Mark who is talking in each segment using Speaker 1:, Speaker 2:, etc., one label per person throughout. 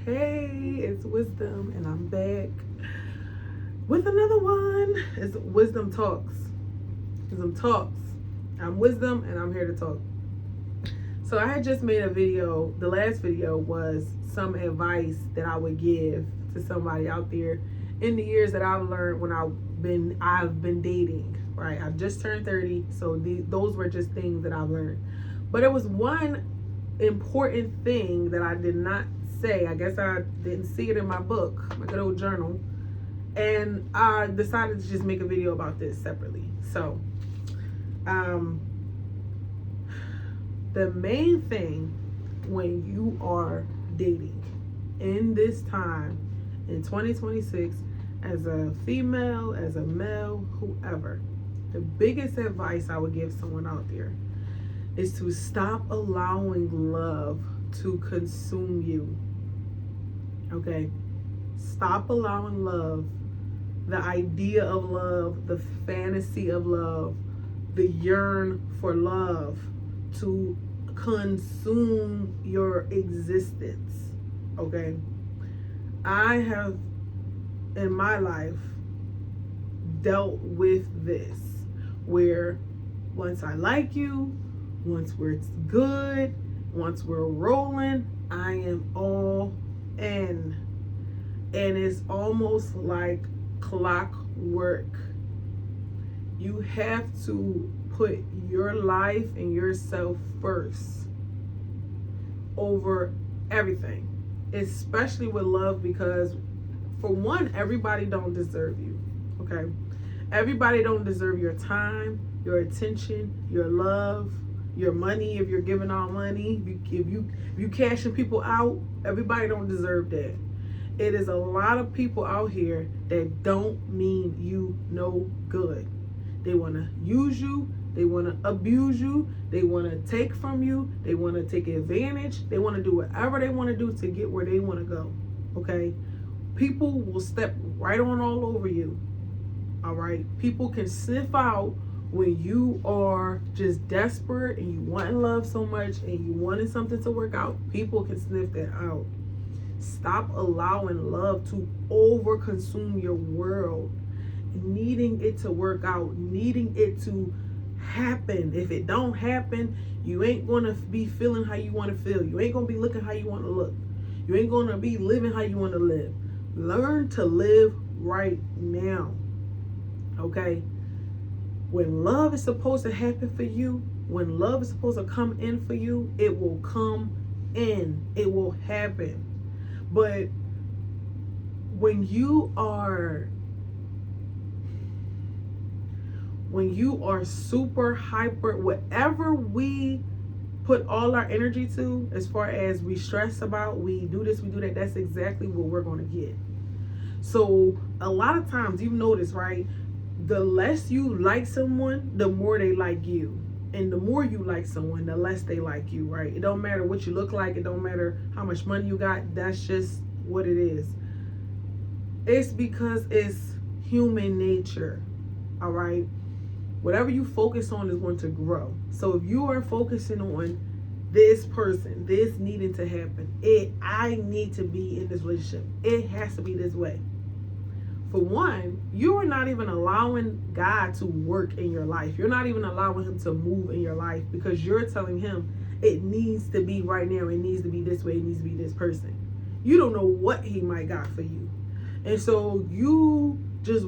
Speaker 1: Hey, it's Wisdom, and I'm back with another one. It's Wisdom Talks. Wisdom Talks. I'm Wisdom, and I'm here to talk. So, I had just made a video. The last video was some advice that I would give to somebody out there in the years that I've learned when I've been dating. Right, I've just turned 30, so those were just things that I've learned. But it was one important thing that I did not say. I guess I didn't see it in my book, my good old journal. And I decided to just make a video about this separately. So, the main thing when you are dating in this time in 2026, as a female, as a male, whoever, the biggest advice I would give someone out there is to stop allowing love to consume you. Okay? Stop allowing love, the idea of love, the fantasy of love, the yearn for love to consume your existence. Okay? I have in my life dealt with this where once I like you, once we're good, once we're rolling, I am all in. And it's almost like clockwork. You have to put your life and yourself first over everything, especially with love, because for one, everybody don't deserve you. Okay? Everybody don't deserve your time, your attention, your love, your money. If you're giving out money, if you cashing people out, everybody don't deserve that. It is a lot of people out here that don't mean you no good. They want to use you, they want to abuse you, they want to take from you, they want to take advantage, they want to do whatever they want to do to get where they want to go. Okay? People will step right on all over you. All right? People can sniff out when you are just desperate and you want love so much and you wanted something to work out. People can sniff that out. Stop allowing love to overconsume your world, needing it to work out, needing it to happen. If it don't happen, you ain't gonna be feeling how you want to feel. You ain't gonna be looking how you want to look. You ain't gonna be living how you want to live. Learn to live right now. Okay? When love is supposed to happen for you, when love is supposed to come in for you, it will come in. It will happen. But when you are super hyper, whatever we put all our energy to, as far as we stress about, we do this, we do that, that's exactly what we're going to get. So a lot of times, you've noticed, right? The less you like someone, the more they like you. And the more you like someone, the less they like you, right? It don't matter what you look like. It don't matter how much money you got. That's just what it is. It's because it's human nature, all right? Whatever you focus on is going to grow. So if you are focusing on this person, this needing to happen, I need to be in this relationship, it has to be this way. For one, you are not even allowing God to work in your life. You're not even allowing him to move in your life, because you're telling him it needs to be right now. It needs to be this way. It needs to be this person. You don't know what he might got for you. And so you just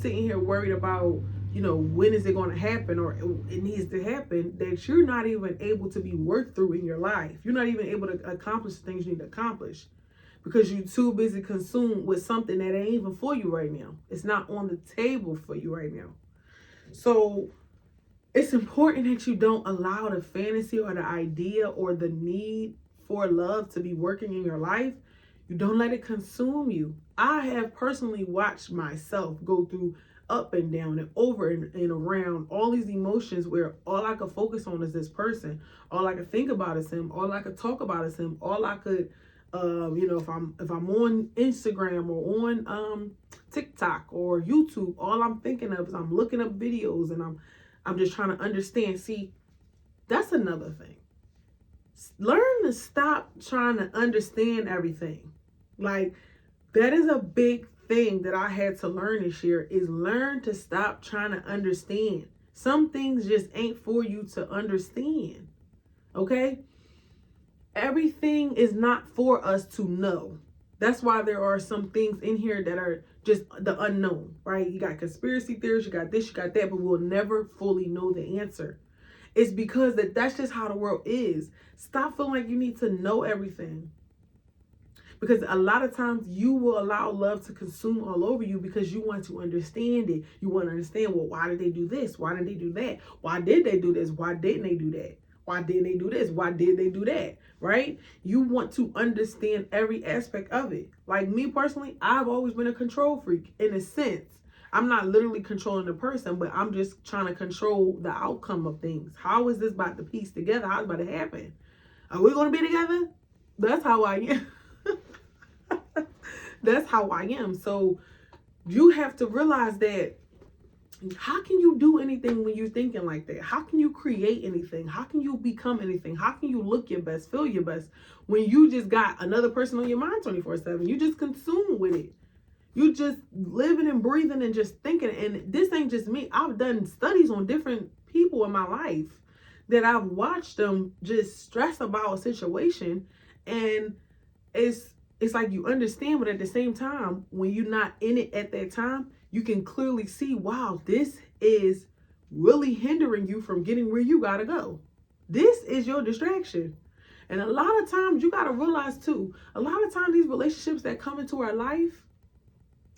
Speaker 1: sitting here worried about, when is it going to happen, or it needs to happen, that you're not even able to be worked through in your life. You're not even able to accomplish the things you need to accomplish, because you're too busy consumed with something that ain't even for you right now. It's not on the table for you right now. So it's important that you don't allow the fantasy or the idea or the need for love to be working in your life. You don't let it consume you. I have personally watched myself go through up and down and over and around all these emotions where all I could focus on is this person. All I could think about is him. All I could talk about is him. All I could if I'm on Instagram or on TikTok or YouTube, all I'm thinking of is I'm looking up videos and I'm just trying to understand. See, that's another thing. Learn to stop trying to understand everything. Like, that is a big thing that I had to learn this year, is learn to stop trying to understand. Some things just ain't for you to understand. Okay? Everything is not for us to know. That's why there are some things in here that are just the unknown, right? You got conspiracy theories, you got this, you got that, but we'll never fully know the answer. It's because that's just how the world is. Stop feeling like you need to know everything. Because a lot of times you will allow love to consume all over you because you want to understand it. You want to understand, well, why did they do this? Why did they do that? Why did they do this? Why didn't they do that? Why didn't they do this? Why did they do that? Right? You want to understand every aspect of it. Like me personally, I've always been a control freak in a sense. I'm not literally controlling the person, but I'm just trying to control the outcome of things. How is this about to piece together? How's it about to happen? Are we going to be together? That's how I am. That's how I am. So you have to realize that, how can you do anything when you're thinking like that? How can you create anything? How can you become anything? How can you look your best, feel your best, when you just got another person on your mind 24/7? You just consumed with it. You just living and breathing and just thinking. And this ain't just me. I've done studies on different people in my life that I've watched them just stress about a situation, and it's like you understand, but at the same time, when you're not in it at that time, you can clearly see, wow, this is really hindering you from getting where you gotta go. This is your distraction. And a lot of times you gotta realize too, a lot of times these relationships that come into our life,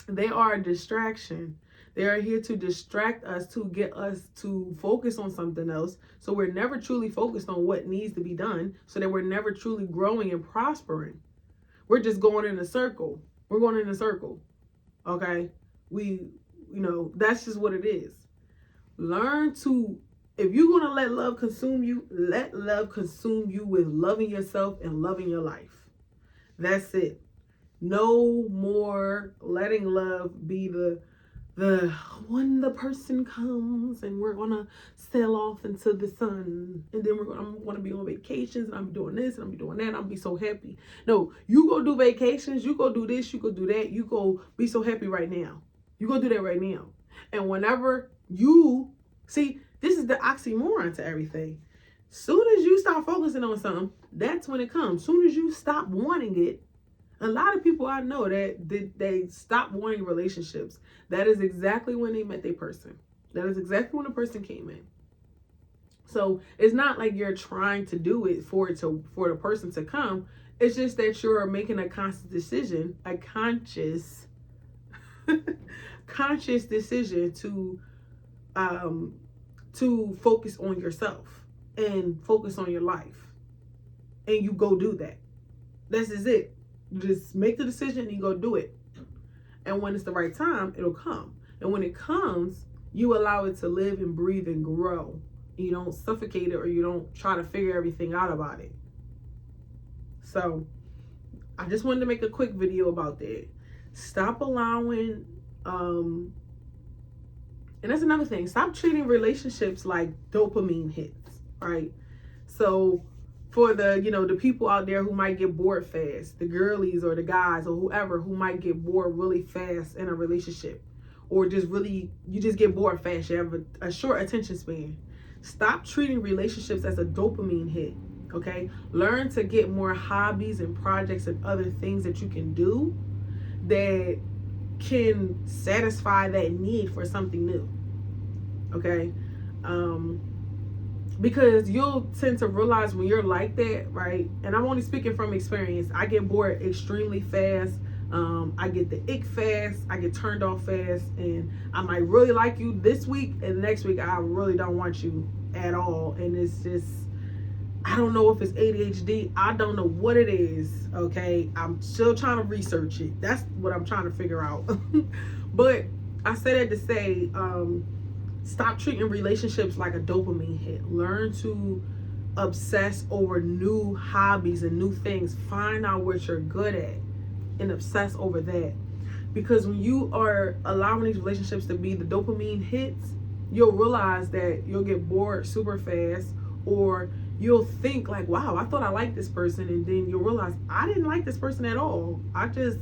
Speaker 1: they are a distraction. They are here to distract us, to get us to focus on something else. So we're never truly focused on what needs to be done, so that we're never truly growing and prospering. We're just going in a circle. We're going in a circle. Okay? That's just what it is. Learn to, if you're going to let love consume you, let love consume you with loving yourself and loving your life. That's it. No more letting love be the when the person comes and we're gonna sail off into the sun, and then I'm gonna be on vacations and I'm doing this and I'm doing that and I'll be so happy. No, you go do vacations, you go do this, you go do that, you go be so happy right now. You go do that right now. And whenever you see, this is the oxymoron to everything. Soon as you start focusing on something, that's when it comes. Soon as you stop wanting it, a lot of people I know that they stop wanting relationships. That is exactly when they met their person. That is exactly when the person came in. So it's not like you're trying to do it for the person to come. It's just that you're making a conscious decision, a conscious decision to focus on yourself and focus on your life, and you go do that. This is it. You just make the decision and you go do it. And when it's the right time, it'll come. And when it comes, you allow it to live and breathe and grow. You don't suffocate it, or you don't try to figure everything out about it. So I just wanted to make a quick video about that. Stop allowing, and that's another thing. Stop treating relationships like dopamine hits, right? So for the people out there who might get bored fast, the girlies or the guys or whoever who might get bored really fast in a relationship, or you just get bored fast, you have a short attention span. Stop treating relationships as a dopamine hit, okay? Learn to get more hobbies and projects and other things that you can do that can satisfy that need for something new, okay? Because you'll tend to realize when you're like that, right? And I'm only speaking from experience. I get bored extremely fast. I get the ick fast. I get turned off fast. And I might really like you this week, and the next week I really don't want you at all. And it's just, I don't know if it's ADHD. I don't know what it is, okay? I'm still trying to research it. That's what I'm trying to figure out. But I said that to say, stop treating relationships like a dopamine hit. Learn to obsess over new hobbies and new things. Find out what you're good at and obsess over that. Because when you are allowing these relationships to be the dopamine hits, you'll realize that you'll get bored super fast, or you'll think like, wow, I thought I liked this person, and then you'll realize I didn't like this person at all. I just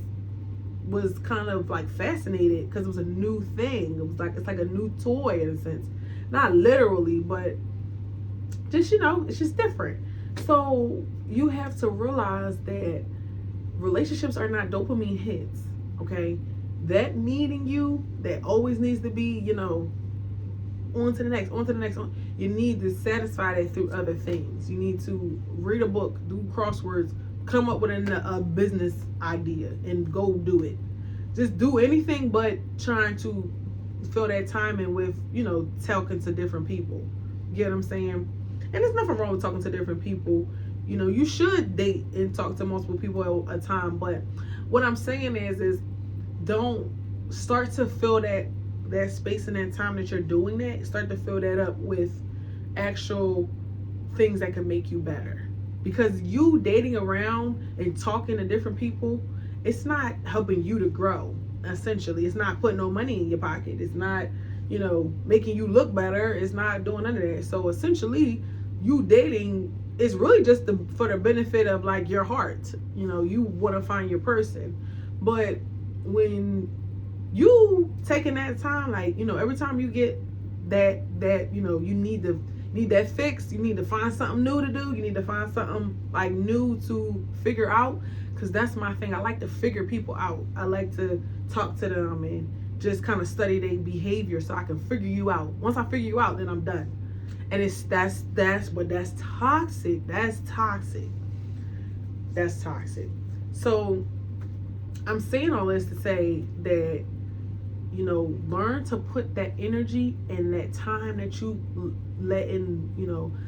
Speaker 1: was kind of like fascinated because it was a new thing. It was like, it's like a new toy in a sense, not literally, but just, it's just different. So you have to realize that relationships are not dopamine hits. Okay, that needing you, that always needs to be, on to the next, on to the next. You need to satisfy that through other things. You need to read a book, do crosswords, come up with a business idea, and go do it. Just do anything but trying to fill that time in with, talking to different people. You get what I'm saying? And there's nothing wrong with talking to different people. You should date and talk to multiple people at a time. But what I'm saying is don't start to fill that space and that time that you're doing that. Start to fill that up with actual things that can make you better. Because you dating around and talking to different people, it's not helping you to grow. Essentially, it's not putting no money in your pocket. It's not, making you look better. It's not doing none of that. So essentially, you dating is really just for the benefit of like your heart. You want to find your person. But when you taking that time, like, every time you get that you need that fix, you need to find something new to do, you need to find something like new to figure out, because that's my thing. I like to figure people out. I like to talk to them and just kind of study their behavior so I can figure you out. Once I figure you out, then I'm done. And that's toxic. That's toxic. So I'm saying all this to say that, learn to put that energy and that time that you let in,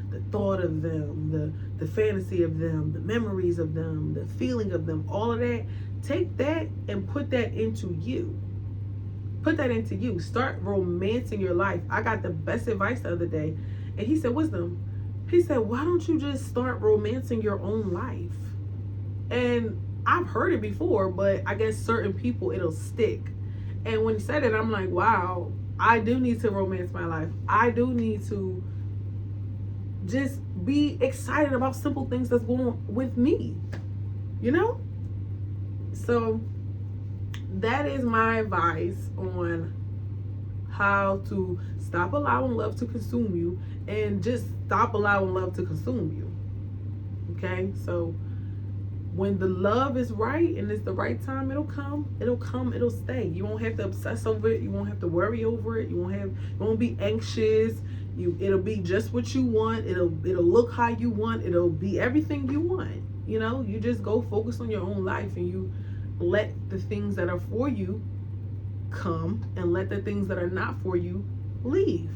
Speaker 1: the thought of them, the fantasy of them, the memories of them, the feeling of them, all of that. Take that and put that into you. Put that into you. Start romancing your life. I got the best advice the other day, and he said, Wisdom, he said, why don't you just start romancing your own life? And I've heard it before, but I guess certain people, it'll stick. And when he said it, I'm like, wow, I do need to romance my life. I do need to just be excited about simple things that's going on with me, So that is my advice on how to stop allowing love to consume you, and just stop allowing love to consume you. Okay, so when the love is right and it's the right time, it'll come, it'll stay. You won't have to obsess over it. You won't have to worry over it. You won't be anxious. It'll be just what you want. It'll look how you want. It'll be everything you want. You just go focus on your own life, and you let the things that are for you come, and let the things that are not for you leave.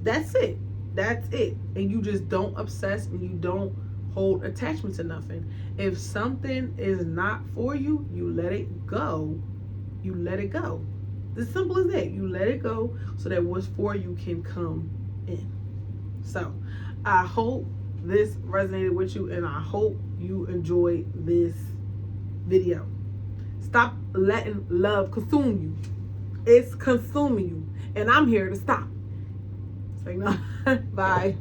Speaker 1: That's it. And you just don't obsess, and you don't hold attachment to nothing. If something is not for you, you let it go. As simple as that. You let it go so that what's for you can come in. So I hope this resonated with you, and I hope you enjoyed this video. Stop letting love consume you. It's consuming you, and I'm here to stop. Say no. Bye.